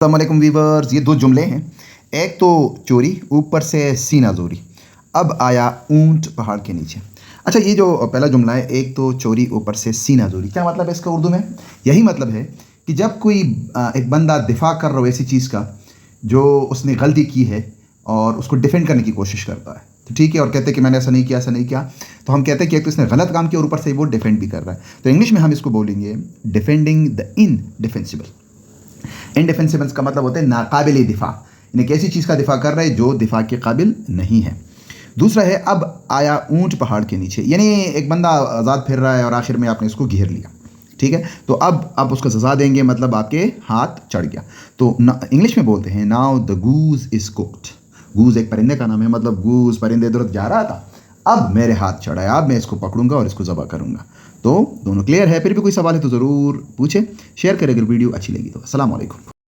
अस्सलामुअलैकुम वीवर्स, ये दो जुमले हैं। एक तो चोरी ऊपर से सीना जोरी, अब आया ऊंट पहाड़ के नीचे। अच्छा, ये जो पहला जुमला है, एक तो चोरी ऊपर से सीना जोरी, क्या मतलब है इसका उर्दू में? यही मतलब है कि जब कोई एक बंदा दिफा कर रहा हो ऐसी चीज़ का जो उसने गलती की है और उसको डिफेंड करने की कोशिश करता है, तो ठीक है, और कहते हैं कि मैंने ऐसा नहीं किया, ऐसा नहीं किया, तो हम कहते हैं कि एक तो इसने गलत काम किया और ऊपर से वो डिफेंड भी कर रहा है। तो इंग्लिश में हम इसको बोलेंगे डिफेंडिंग द इनडिफेंसिबल। इनडिफेंसिबल्स का मतलब होता है नाकाबिल दिफा, यानी कि ऐसी चीज़ का दिफा कर रहा है जो दिफा के काबिल नहीं है। दूसरा है अब आया ऊंट पहाड़ के नीचे, यानी एक बंदा आज़ाद फिर रहा है और आखिर में आपने उसको घेर लिया, ठीक है, तो अब आप उसको सज़ा देंगे, मतलब आपके हाथ चढ़ गया। तो इंग्लिश में बोलते हैं now the goose is cooked. Goose एक परिंदे का नाम है, मतलब गूज परिंदे इधर जा रहा था, अब मेरे हाथ चढ़ा है, अब मैं इसको पकड़ूंगा और इसको ज़बह करूंगा। तो दोनों क्लियर है? फिर भी कोई सवाल है तो ज़रूर पूछें, शेयर करें अगर वीडियो अच्छी लगी तो। अस्सलाम वालेकुम।